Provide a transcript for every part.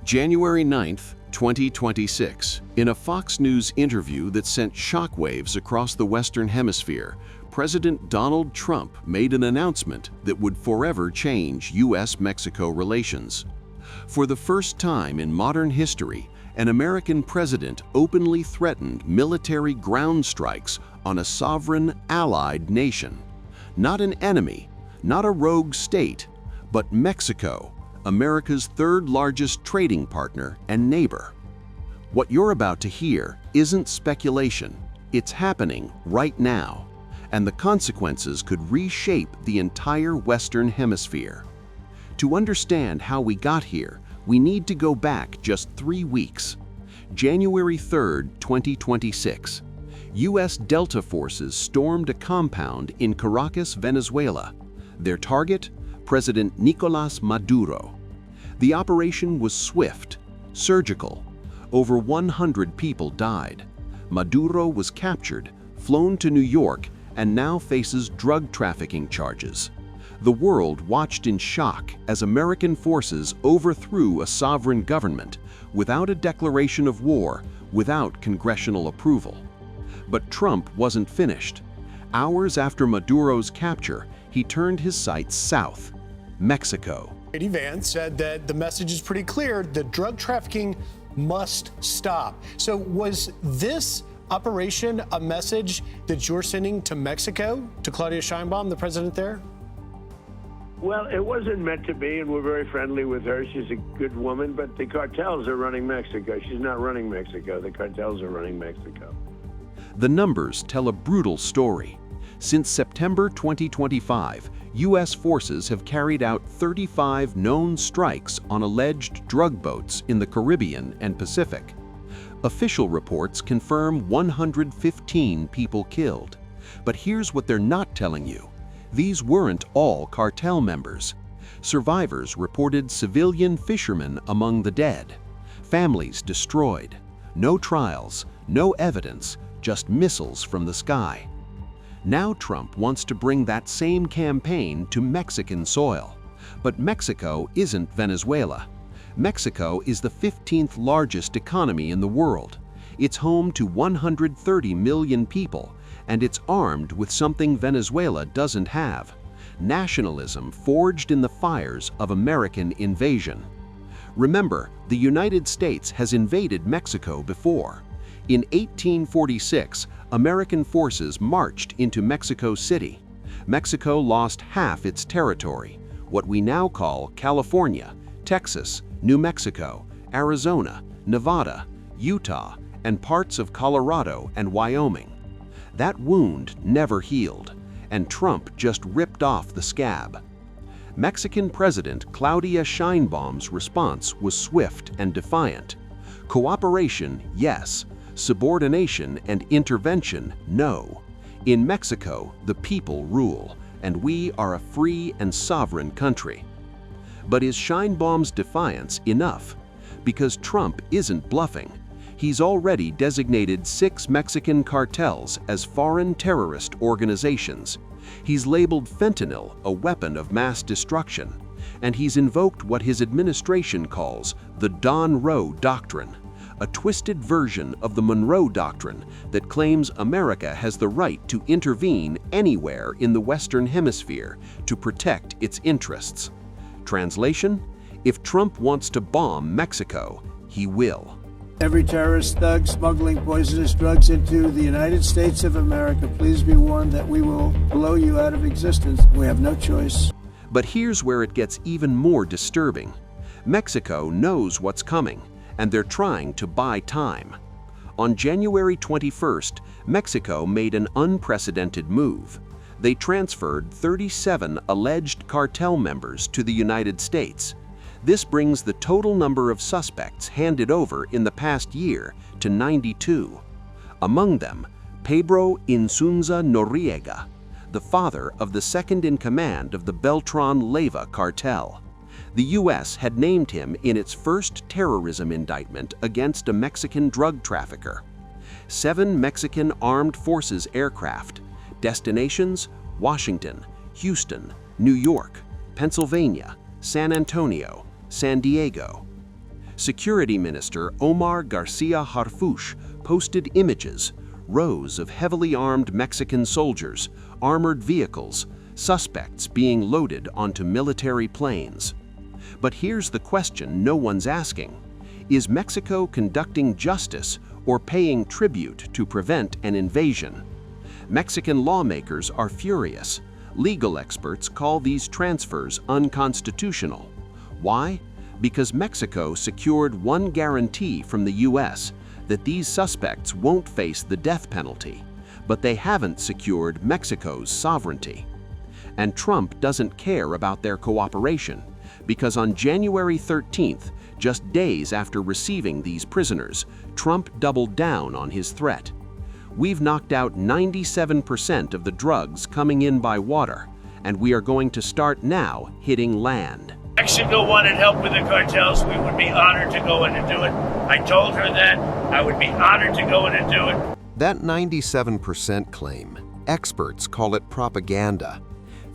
January 9, 2026, in a Fox News interview that sent shockwaves across the Western Hemisphere, President Donald Trump made an announcement that would forever change U.S.-Mexico relations. For the first time in modern history, an American president openly threatened military ground strikes on a sovereign, allied nation. Not an enemy, not a rogue state, but Mexico, America's third-largest trading partner and neighbor. What you're about to hear isn't speculation. It's happening right now, and the consequences could reshape the entire Western Hemisphere. To understand how we got here, we need to go back just 3 weeks. January 3, 2026. U.S. Delta forces stormed a compound in Caracas, Venezuela. Their target? President Nicolás Maduro. The operation was swift, surgical. Over 100 people died. Maduro was captured, flown to New York, and now faces drug trafficking charges. The world watched in shock as American forces overthrew a sovereign government without a declaration of war, without congressional approval. But Trump wasn't finished. Hours after Maduro's capture, he turned his sights south, Mexico. J.D. Vance said that the message is pretty clear: the drug trafficking must stop. So was this operation a message that you're sending to Mexico, to Claudia Sheinbaum, the president there? Well, it wasn't meant to be, and we're very friendly with her. She's a good woman, but the cartels are running Mexico. She's not running Mexico. The cartels are running Mexico. The numbers tell a brutal story. Since September 2025, U.S. forces have carried out 35 known strikes on alleged drug boats in the Caribbean and Pacific. Official reports confirm 115 people killed. But here's what they're not telling you. These weren't all cartel members. Survivors reported civilian fishermen among the dead. Families destroyed. No trials, no evidence, just missiles from the sky. Now Trump wants to bring that same campaign to Mexican soil. But Mexico isn't Venezuela. Mexico is the 15th largest economy in the world. It's home to 130 million people, and it's armed with something Venezuela doesn't have: nationalism forged in the fires of American invasion. Remember, the United States has invaded Mexico before. In 1846, American forces marched into Mexico City. Mexico lost half its territory, what we now call California, Texas, New Mexico, Arizona, Nevada, Utah, and parts of Colorado and Wyoming. That wound never healed, and Trump just ripped off the scab. Mexican President Claudia Sheinbaum's response was swift and defiant. Cooperation, yes. Subordination and intervention, no. In Mexico, the people rule, and we are a free and sovereign country. But is Sheinbaum's defiance enough? Because Trump isn't bluffing. He's already designated 6 Mexican cartels as foreign terrorist organizations. He's labeled fentanyl a weapon of mass destruction, and he's invoked what his administration calls the Don Roe Doctrine, a twisted version of the Monroe Doctrine that claims America has the right to intervene anywhere in the Western Hemisphere to protect its interests. Translation: if Trump wants to bomb Mexico, he will. Every terrorist thug smuggling poisonous drugs into the United States of America, please be warned that we will blow you out of existence. We have no choice. But here's where it gets even more disturbing. Mexico knows what's coming, and they're trying to buy time. On January 21st, Mexico made an unprecedented move. They transferred 37 alleged cartel members to the United States. This brings the total number of suspects handed over in the past year to 92. Among them, Pedro Insunza Noriega, the father of the second-in-command of the Beltran-Leyva cartel. The U.S. had named him in its first terrorism indictment against a Mexican drug trafficker. 7 Mexican Armed Forces aircraft, destinations: Washington, Houston, New York, Pennsylvania, San Antonio, San Diego. Security Minister Omar Garcia Harfuch posted images, rows of heavily armed Mexican soldiers, armored vehicles, suspects being loaded onto military planes. But here's the question no one's asking. Is Mexico conducting justice or paying tribute to prevent an invasion? Mexican lawmakers are furious. Legal experts call these transfers unconstitutional. Why? Because Mexico secured one guarantee from the U.S. that these suspects won't face the death penalty, but they haven't secured Mexico's sovereignty. And Trump doesn't care about their cooperation, because on January 13th, just days after receiving these prisoners, Trump doubled down on his threat. We've knocked out 97% of the drugs coming in by water, and we are going to start now hitting land. Mexico wanted help with the cartels. We would be honored to go in and do it. I told her that I would be honored to go in and do it. That 97% claim, experts call it propaganda.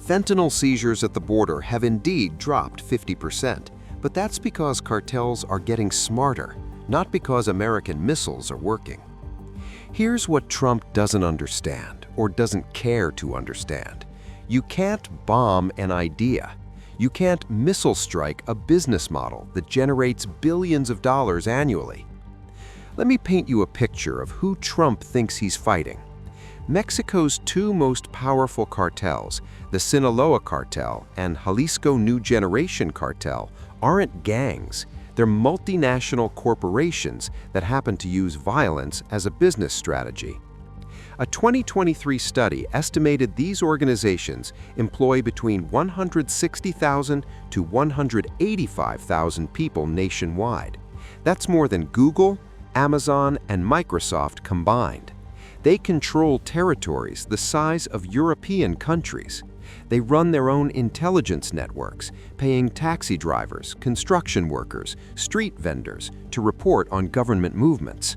Fentanyl seizures at the border have indeed dropped 50%, but that's because cartels are getting smarter, not because American missiles are working. Here's what Trump doesn't understand, or doesn't care to understand. You can't bomb an idea. You can't missile strike a business model that generates billions of dollars annually. Let me paint you a picture of who Trump thinks he's fighting. Mexico's two most powerful cartels, the Sinaloa cartel and Jalisco New Generation cartel, aren't gangs. They're multinational corporations that happen to use violence as a business strategy. A 2023 study estimated these organizations employ between 160,000 to 185,000 people nationwide. That's more than Google, Amazon, and Microsoft combined. They control territories the size of European countries. They run their own intelligence networks, paying taxi drivers, construction workers, street vendors to report on government movements.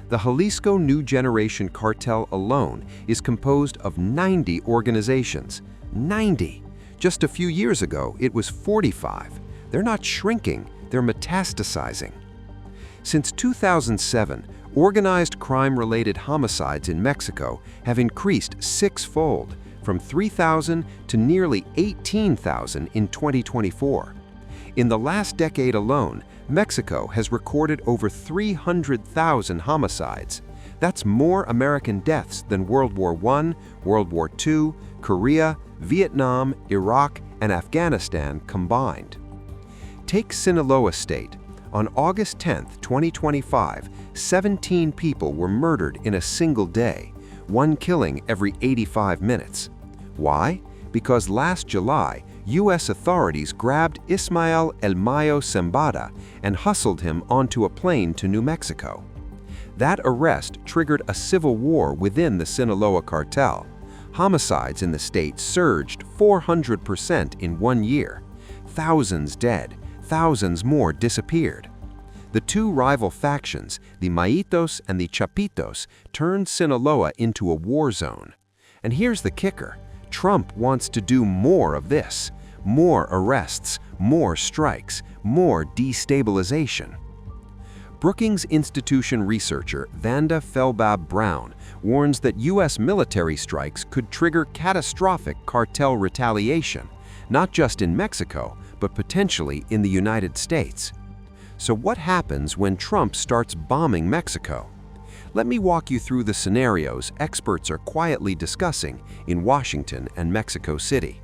The Jalisco New Generation cartel alone is composed of 90 organizations. 90! Just a few years ago, it was 45. They're not shrinking, they're metastasizing. Since 2007, organized crime-related homicides in Mexico have increased six-fold, from 3,000 to nearly 18,000 in 2024. In the last decade alone, Mexico has recorded over 300,000 homicides. That's more American deaths than World War I, World War II, Korea, Vietnam, Iraq, and Afghanistan combined. Take Sinaloa State. On August 10, 2025, 17 people were murdered in a single day, one killing every 85 minutes. Why? Because last July, U.S. authorities grabbed Ismael El Mayo Zambada and hustled him onto a plane to New Mexico. That arrest triggered a civil war within the Sinaloa cartel. Homicides in the state surged 400% in 1 year. Thousands dead, thousands more disappeared. The two rival factions, the Maitos and the Chapitos, turned Sinaloa into a war zone. And here's the kicker. Trump wants to do more of this. More arrests, more strikes, more destabilization. Brookings Institution researcher Vanda Felbab Brown warns that U.S. military strikes could trigger catastrophic cartel retaliation, not just in Mexico, but potentially in the United States. So what happens when Trump starts bombing Mexico? Let me walk you through the scenarios experts are quietly discussing in Washington and Mexico City.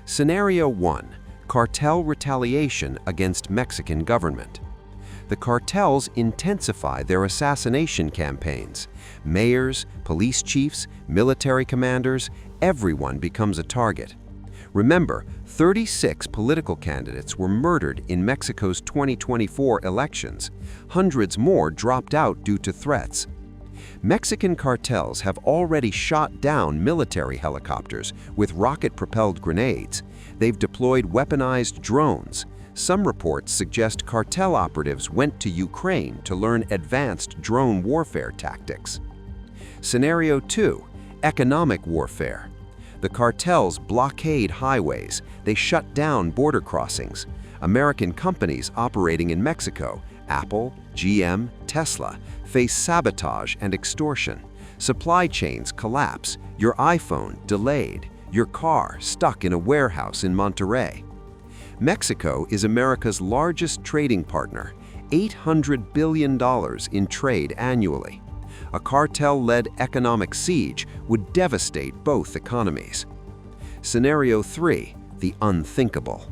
Scenario 1. Cartel retaliation against Mexican government. The cartels intensify their assassination campaigns. Mayors, police chiefs, military commanders, everyone becomes a target. Remember, 36 political candidates were murdered in Mexico's 2024 elections. Hundreds more dropped out due to threats. Mexican cartels have already shot down military helicopters with rocket-propelled grenades. They've deployed weaponized drones. Some reports suggest cartel operatives went to Ukraine to learn advanced drone warfare tactics. Scenario 2. Economic warfare. The cartels blockade highways. They shut down border crossings. American companies operating in Mexico, Apple, GM, Tesla, face sabotage and extortion. Supply chains collapse, your iPhone delayed, your car stuck in a warehouse in Monterrey. Mexico is America's largest trading partner, $800 billion in trade annually. A cartel-led economic siege would devastate both economies. Scenario 3, the unthinkable.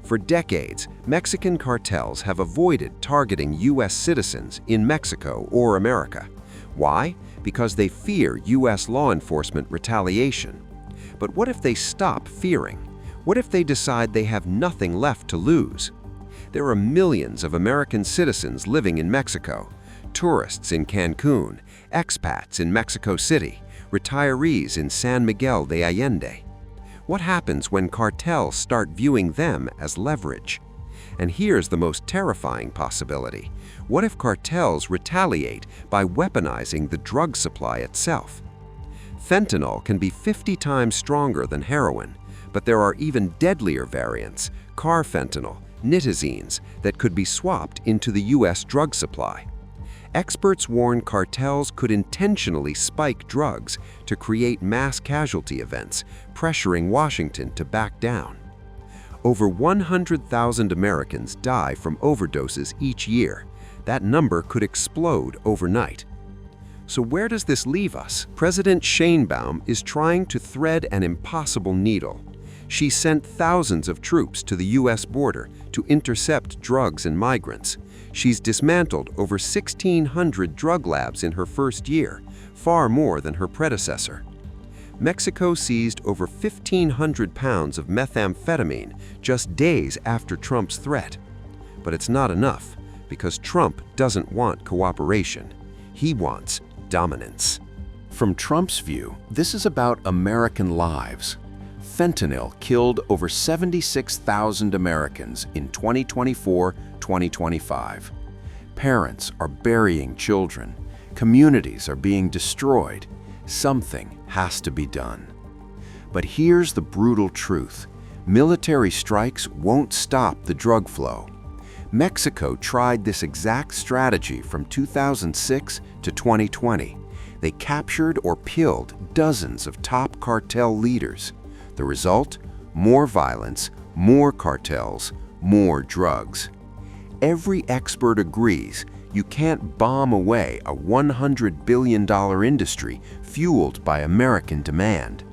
For decades, Mexican cartels have avoided targeting U.S. citizens in Mexico or America. Why? Because they fear U.S. law enforcement retaliation. But what if they stop fearing? What if they decide they have nothing left to lose? There are millions of American citizens living in Mexico, tourists in Cancun, expats in Mexico City, retirees in San Miguel de Allende. What happens when cartels start viewing them as leverage? And here's the most terrifying possibility. What if cartels retaliate by weaponizing the drug supply itself? Fentanyl can be 50 times stronger than heroin, but there are even deadlier variants, carfentanil, nitazines, that could be swapped into the U.S. drug supply. Experts warn cartels could intentionally spike drugs to create mass casualty events, pressuring Washington to back down. Over 100,000 Americans die from overdoses each year. That number could explode overnight. So where does this leave us? President Sheinbaum is trying to thread an impossible needle. She sent thousands of troops to the U.S. border to intercept drugs and migrants. She's dismantled over 1,600 drug labs in her first year, far more than her predecessor. Mexico seized over 1,500 pounds of methamphetamine just days after Trump's threat. But it's not enough, because Trump doesn't want cooperation. He wants dominance. From Trump's view, this is about American lives. Fentanyl killed over 76,000 Americans in 2024-2025. Parents are burying children. Communities are being destroyed. Something has to be done. But here's the brutal truth. Military strikes won't stop the drug flow. Mexico tried this exact strategy from 2006 to 2020. They captured or killed dozens of top cartel leaders. The result? More violence, more cartels, more drugs. Every expert agrees you can't bomb away a $100 billion industry fueled by American demand.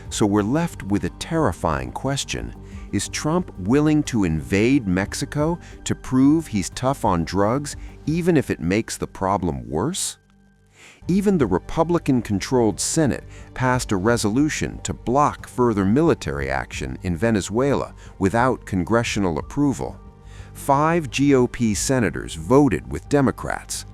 So we're left with a terrifying question. Is Trump willing to invade Mexico to prove he's tough on drugs, even if it makes the problem worse? Even the Republican-controlled Senate passed a resolution to block further military action in Venezuela without congressional approval. 5 GOP senators voted with Democrats.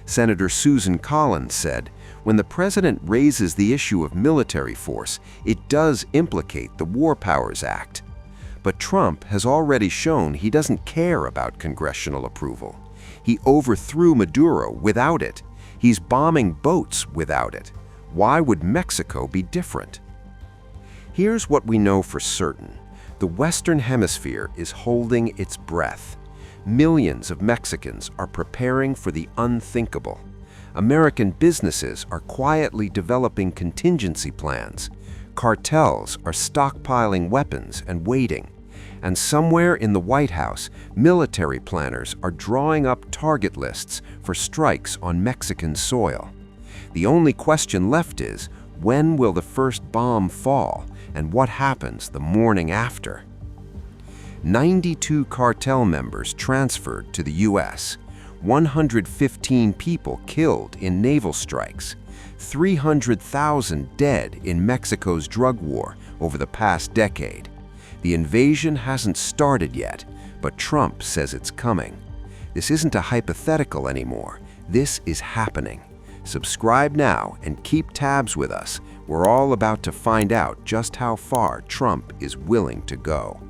Senator Susan Collins said, "When the president raises the issue of military force, it does implicate the War Powers Act." But Trump has already shown he doesn't care about congressional approval. He overthrew Maduro without it. He's bombing boats without it. Why would Mexico be different? Here's what we know for certain. The Western Hemisphere is holding its breath. Millions of Mexicans are preparing for the unthinkable. American businesses are quietly developing contingency plans. Cartels are stockpiling weapons and waiting. And somewhere in the White House, military planners are drawing up target lists for strikes on Mexican soil. The only question left is, when will the first bomb fall, and what happens the morning after? 92 cartel members transferred to the U.S., 115 people killed in naval strikes, 300,000 dead in Mexico's drug war over the past decade. The invasion hasn't started yet, but Trump says it's coming. This isn't a hypothetical anymore. This is happening. Subscribe now and keep tabs with us. We're all about to find out just how far Trump is willing to go.